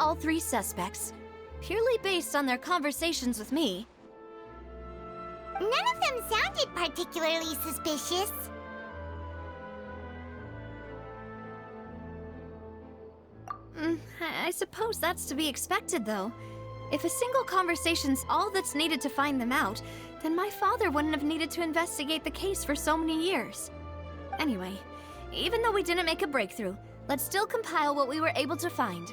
all three suspects, purely based on their conversations with me. None of them sounded particularly suspicious. I suppose that's to be expected, though. If a single conversation's all that's needed to find them out, then my father wouldn't have needed to investigate the case for so many years. Anyway, even though we didn't make a breakthrough, let's still compile what we were able to find.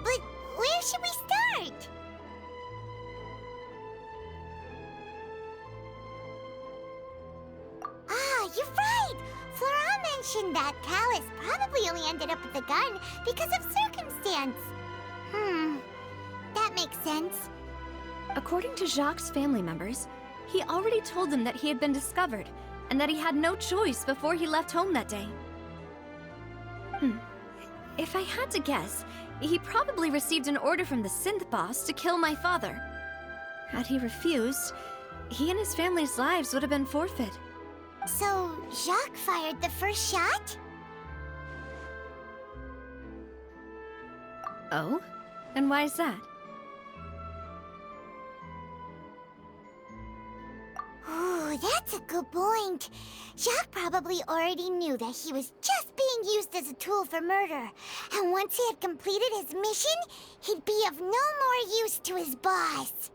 But where should we start? Ah, you're right! Flora mentioned that Callus probably only ended up with the gun because of circumstance. That makes sense. According to Jacques' family members, he already told them that he had been discovered, and that he had no choice before he left home that day. If I had to guess, he probably received an order from the synth boss to kill my father. Had he refused, he and his family's lives would have been forfeit. So, Jacques fired the first shot? Oh? And why is that? Ooh, that's a good point. Jacques probably already knew that he was just being used as a tool for murder. And once he had completed his mission, he'd be of no more use to his boss.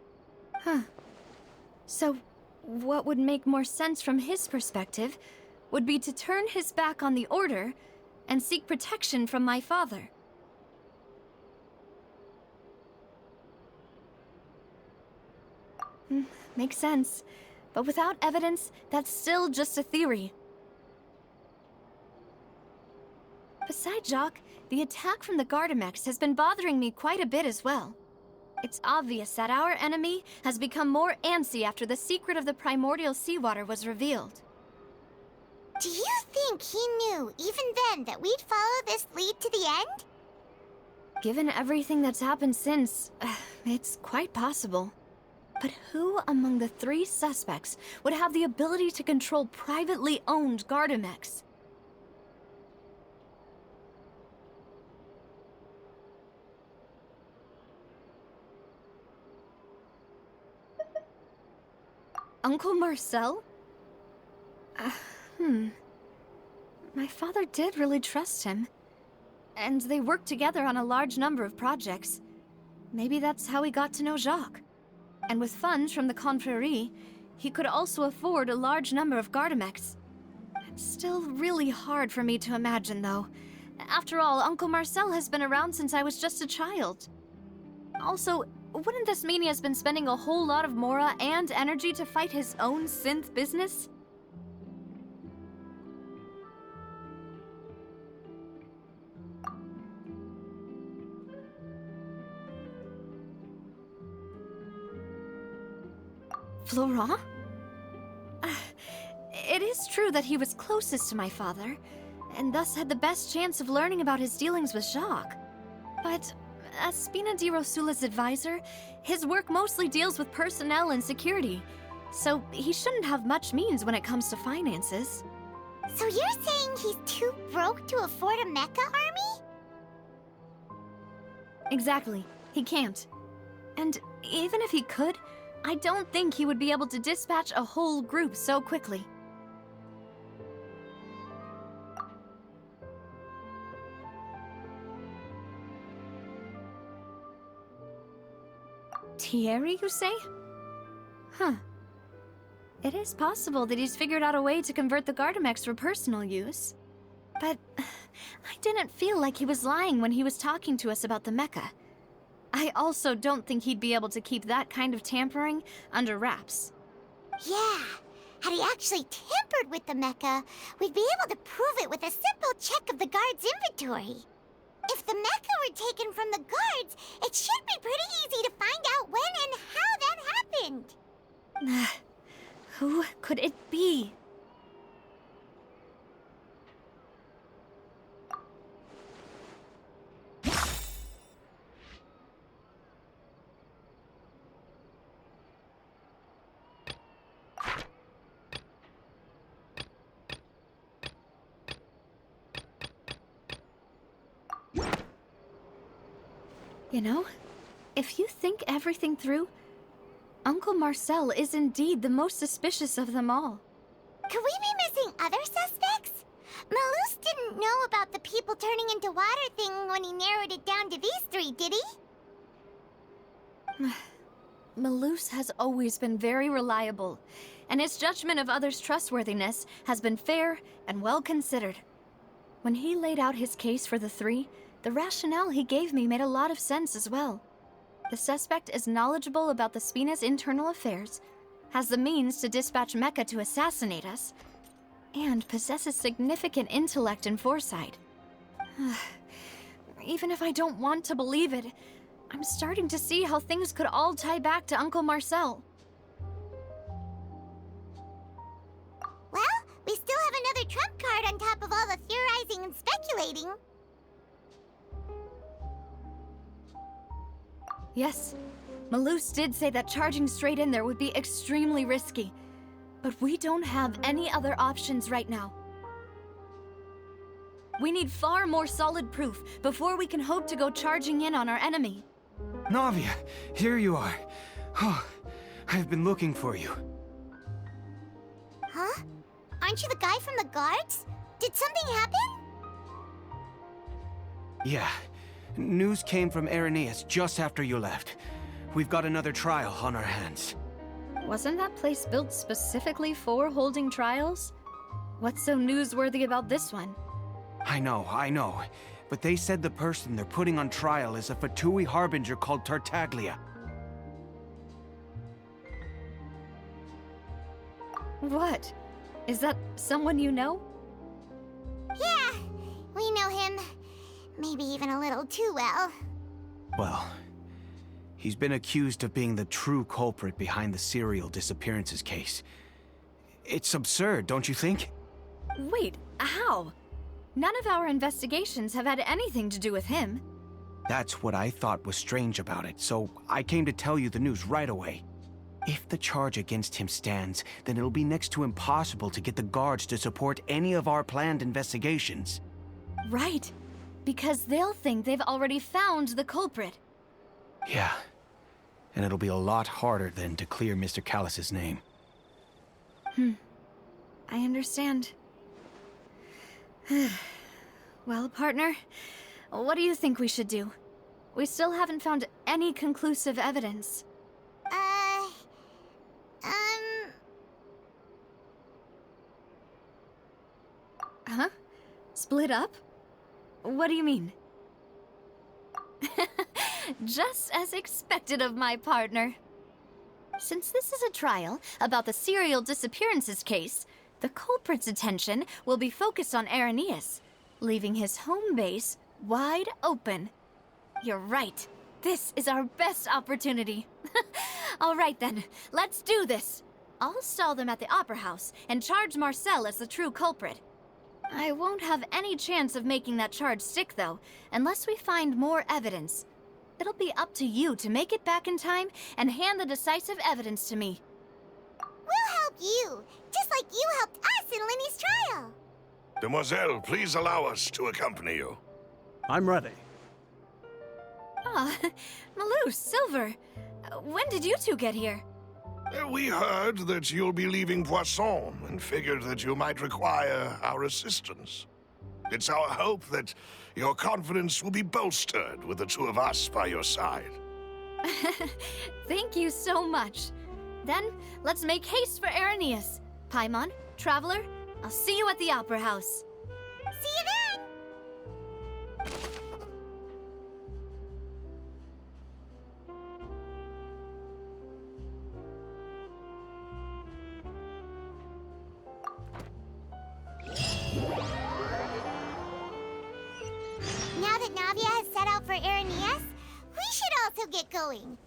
Huh. So, what would make more sense from his perspective would be to turn his back on the Order and seek protection from my father. Makes sense. But without evidence, that's still just a theory. Besides Jacques, the attack from the Gardamex has been bothering me quite a bit as well. It's obvious that our enemy has become more antsy after the secret of the primordial seawater was revealed. Do you think he knew, even then, that we'd follow this lead to the end? Given everything that's happened since, it's quite possible. But who among the three suspects would have the ability to control privately owned Gardamex? Uncle Marcel? My father did really trust him. And they worked together on a large number of projects. Maybe that's how he got to know Jacques. And with funds from the Confrérie, he could also afford a large number of Gardamex. It's still really hard for me to imagine, though. After all, Uncle Marcel has been around since I was just a child. Also, wouldn't this mean he has been spending a whole lot of mora and energy to fight his own synth business? Florent? It is true that he was closest to my father, and thus had the best chance of learning about his dealings with Jacques. But as Spina di Rosula's advisor, his work mostly deals with personnel and security, so he shouldn't have much means when it comes to finances. So you're saying he's too broke to afford a mecha army? Exactly. He can't. And even if he could, I don't think he would be able to dispatch a whole group so quickly. Thierry, you say? Huh. It is possible that he's figured out a way to convert the Gardamex for personal use. But I didn't feel like he was lying when he was talking to us about the mecha. I also don't think he'd be able to keep that kind of tampering under wraps. Yeah. Had he actually tampered with the mecha, we'd be able to prove it with a simple check of the guard's inventory. If the mecha were taken from the guards, it should be pretty easy to find out when and how that happened. Who could it be? You know, if you think everything through, Uncle Marcel is indeed the most suspicious of them all. Could we be missing other suspects? Malus didn't know about the people turning into water thing when he narrowed it down to these three, did he? Malus has always been very reliable, and his judgment of others' trustworthiness has been fair and well considered. When he laid out his case for the three, the rationale he gave me made a lot of sense as well. The suspect is knowledgeable about the Spina's internal affairs, has the means to dispatch Mecha to assassinate us, and possesses significant intellect and foresight. Even if I don't want to believe it, I'm starting to see how things could all tie back to Uncle Marcel. Well, we still have another trump card on top of all the theorizing and speculating. Yes, Malus did say that charging straight in there would be extremely risky, but we don't have any other options right now. We need far more solid proof before we can hope to go charging in on our enemy. Navia, here you are. Oh, I've been looking for you. Huh? Aren't you the guy from the guards? Did something happen? Yeah. News came from Aeneas just after you left. We've got another trial on our hands. Wasn't that place built specifically for holding trials? What's so newsworthy about this one? I know. But they said the person they're putting on trial is a Fatui harbinger called Tartaglia. What? Is that someone you know? Yeah, we know him. Maybe even a little too well. Well, he's been accused of being the true culprit behind the serial disappearances case. It's absurd, don't you think? Wait, how? None of our investigations have had anything to do with him. That's what I thought was strange about it, so I came to tell you the news right away. If the charge against him stands, then it'll be next to impossible to get the guards to support any of our planned investigations. Right, because they'll think they've already found the culprit. Yeah, and it'll be a lot harder then to clear Mr. Callus's name. I understand. Well, partner, what do you think we should do? We still haven't found any conclusive evidence. Huh? Split up? What do you mean? Just as expected of my partner. Since this is a trial about the serial disappearances case, the culprit's attention will be focused on Aeneas, leaving his home base wide open. You're right. This is our best opportunity. All right then, let's do this. I'll stall them at the Opera House and charge Marcel as the true culprit. I won't have any chance of making that charge stick, though, unless we find more evidence. It'll be up to you to make it back in time and hand the decisive evidence to me. We'll help you, just like you helped us in Linny's trial. Demoiselle, please allow us to accompany you. I'm ready. Ah, Malus, Silver. When did you two get here? We heard that you'll be leaving Poisson and figured that you might require our assistance. It's our hope that your confidence will be bolstered with the two of us by your side. Thank you so much. Then, let's make haste for Aeneas. Paimon, Traveler, I'll see you at the Opera House. See you then! Now that Navia has set out for Aeneas, we should also get going.